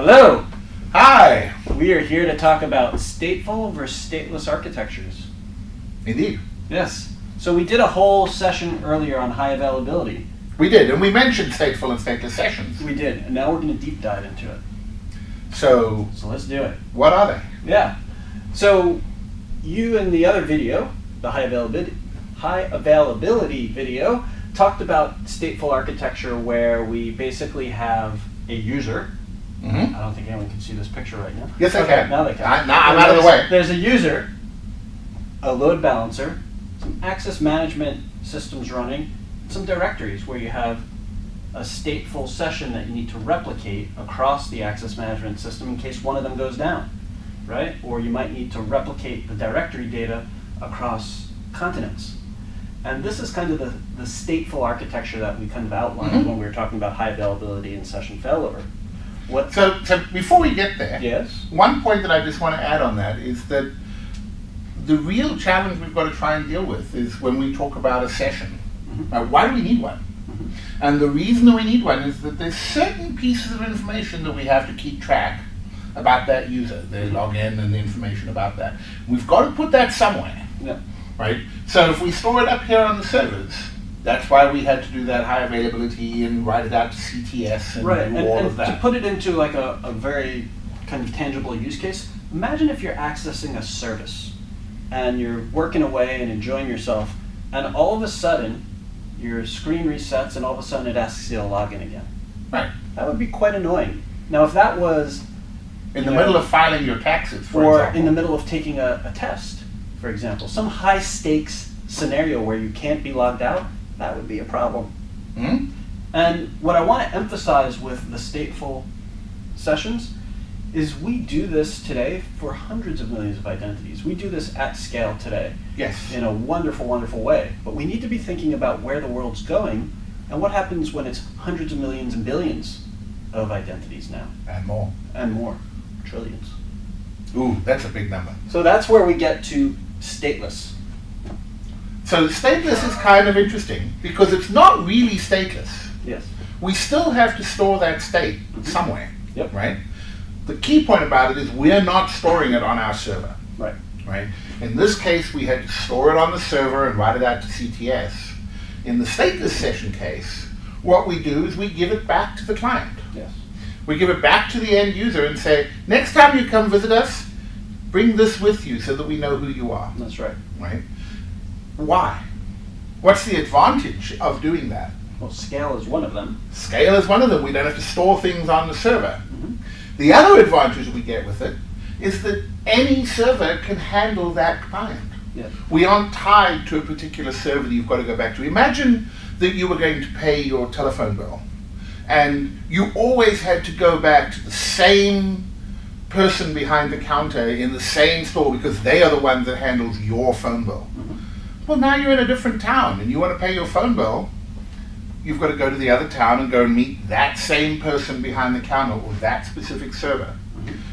Hello! Hi! We are here to talk about stateful versus stateless architectures. Indeed. Yes. So we did a whole session earlier on high availability. We did, and we mentioned stateful and stateless sessions. We did, and now we're going to deep dive into it. So let's do it. What are they? Yeah. So you in the other video, the high availability video, talked about stateful architecture where we basically have a user. Mm-hmm. I don't think anyone can see this picture right now. Yes, I can. Now they can. I'm out of the way. There's a user, a load balancer, some access management systems running, some directories where you have a stateful session that you need to replicate across the access management system in case one of them goes down, right? Or you might need to replicate the directory data across continents. And this is kind of the stateful architecture that we kind of outlined when we were talking about high availability and session failover. So before we get there, yes? One point that I just want to add on that is that the real challenge we've got to try and deal with is when we talk about a session. Why do we need one? And the reason that we need one is that there's certain pieces of information that we have to keep track about that user, their login and the information about that. We've got to put that somewhere, right? So if we store it up here on the servers, that's why we had to do that high availability and write it out to CTS and do all of that. To put it into like a very kind of tangible use case, imagine if you're accessing a service and you're working away and enjoying yourself, and all of a sudden your screen resets and all of a sudden it asks you to log in again. Right. That would be quite annoying. Now if that was in the middle of filing your taxes, for or example. In the middle of taking a test, for example, some high stakes scenario where you can't be logged out, that would be a problem. Mm-hmm. And what I want to emphasize with the stateful sessions is we do this today for hundreds of millions of identities. We do this at scale today. Yes. In a wonderful, wonderful way. But we need to be thinking about where the world's going and what happens when it's hundreds of millions and billions of identities now. And more. And more. Trillions. Ooh, that's a big number. So that's where we get to stateless. So stateless is kind of interesting because it's not really stateless. Yes. We still have to store that state somewhere, Yep. right? The key point about it is we're not storing it on our server. Right. Right? In this case, we had to store it on the server and write it out to CTS. In the stateless session case, what we do is we give it back to the client. Yes. We give it back to the end user and say, next time you come visit us, bring this with you so that we know who you are. That's right. Right? Why? What's the advantage of doing that? Well, scale is one of them. Scale is one of them. We don't have to store things on the server. The other advantage we get with it is that any server can handle that client. Yes. We aren't tied to a particular server that you've got to go back to. Imagine that you were going to pay your telephone bill and you always had to go back to the same person behind the counter in the same store because they are the ones that handles your phone bill. Well, now you're in a different town and you want to pay your phone bill, you've got to go to the other town and go and meet that same person behind the counter or that specific server.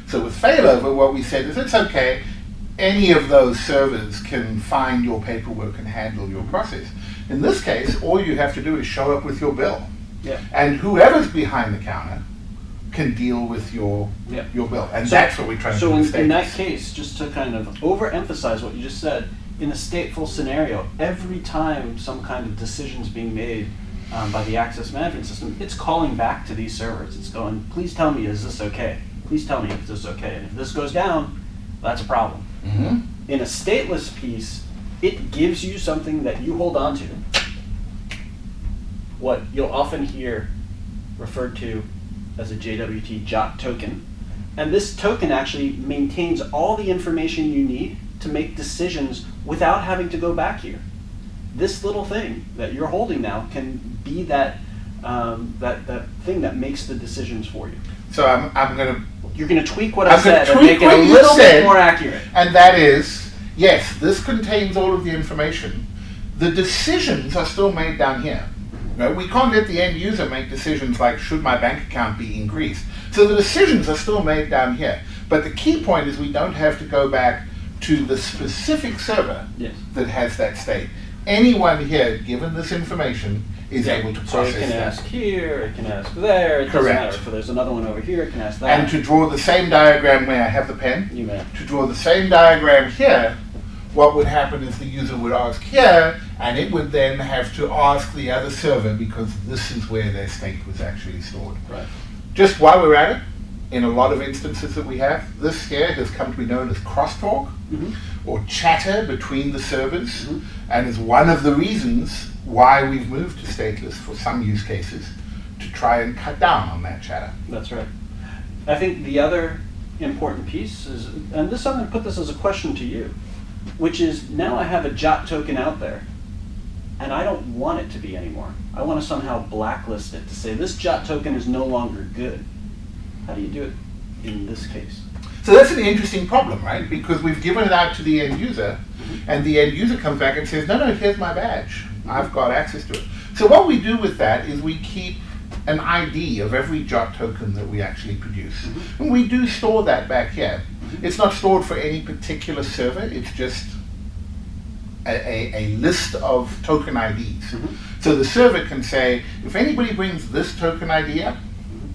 So with failover, what we said is it's okay, any of those servers can find your paperwork and handle your process. In this case, all you have to do is show up with your bill. Yeah. And whoever's behind the counter can deal with your bill. And so that's what we try to do. So in that case, just to kind of overemphasize what you just said, in a stateful scenario, every time some kind of decision is being made by the access management system, it's calling back to these servers. It's going, please tell me, is this okay? Please tell me if this is okay. And if this goes down, that's a problem. In a stateless piece, it gives you something that you hold on to. What you'll often hear referred to as a JWT JOT token. And this token actually maintains all the information you need to make decisions without having to go back here. This little thing that you're holding now can be that that thing that makes the decisions for you. So I'm going to... You're going to tweak what I said and tweak make it a little bit more accurate. And that is, yes, this contains all of the information. The decisions are still made down here. No, we can't let the end user make decisions like, should my bank account be increased? So the decisions are still made down here. But the key point is we don't have to go back to the specific server that has that state. Anyone here, given this information, is able to process so it can that. ask here, it can ask there, it doesn't Correct. matter. If there's another one over here, it can ask that. And to draw the same diagram where I have the pen, You may. to draw the same diagram here, what would happen is the user would ask here, and it would then have to ask the other server because this is where their state was actually stored. Right. Just while we're at it, in a lot of instances that we have, this here has come to be known as crosstalk or chatter between the servers, and is one of the reasons why we've moved to stateless for some use cases to try and cut down on that chatter. That's right. I think the other important piece is, and this I'm going to put this as a question to you, which is now I have a JOT token out there, and I don't want it to be anymore. I want to somehow blacklist it to say this JOT token is no longer good. How do you do it in this case? So that's an interesting problem, right? Because we've given it out to the end user, and the end user comes back and says, no, here's my badge. I've got access to it. So what we do with that is we keep an ID of every JOT token that we actually produce. And we do store that back here. It's not stored for any particular server, it's just a list of token IDs. So the server can say, if anybody brings this token ID up,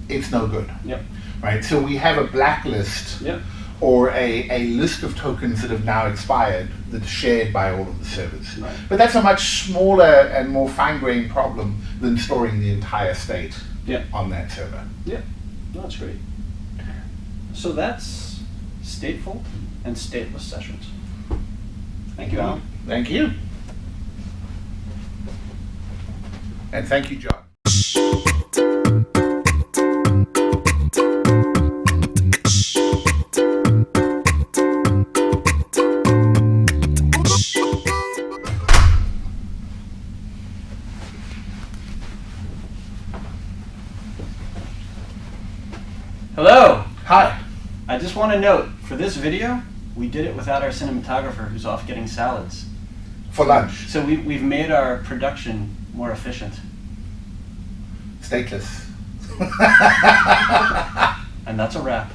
it's no good. Yep. Right? So we have a blacklist or a list of tokens that have now expired that's shared by all of the servers. Right. But that's a much smaller and more fine-grained problem than storing the entire state on that server. Yeah, that's great. So that's stateful and stateless sessions. Thank you, Alan. Thank you. And thank you, John. Hello. Hi. I just want to note, for this video, we did it without our cinematographer who's off getting salads. For lunch. So we've made our production more efficient. Stateless. And that's a wrap.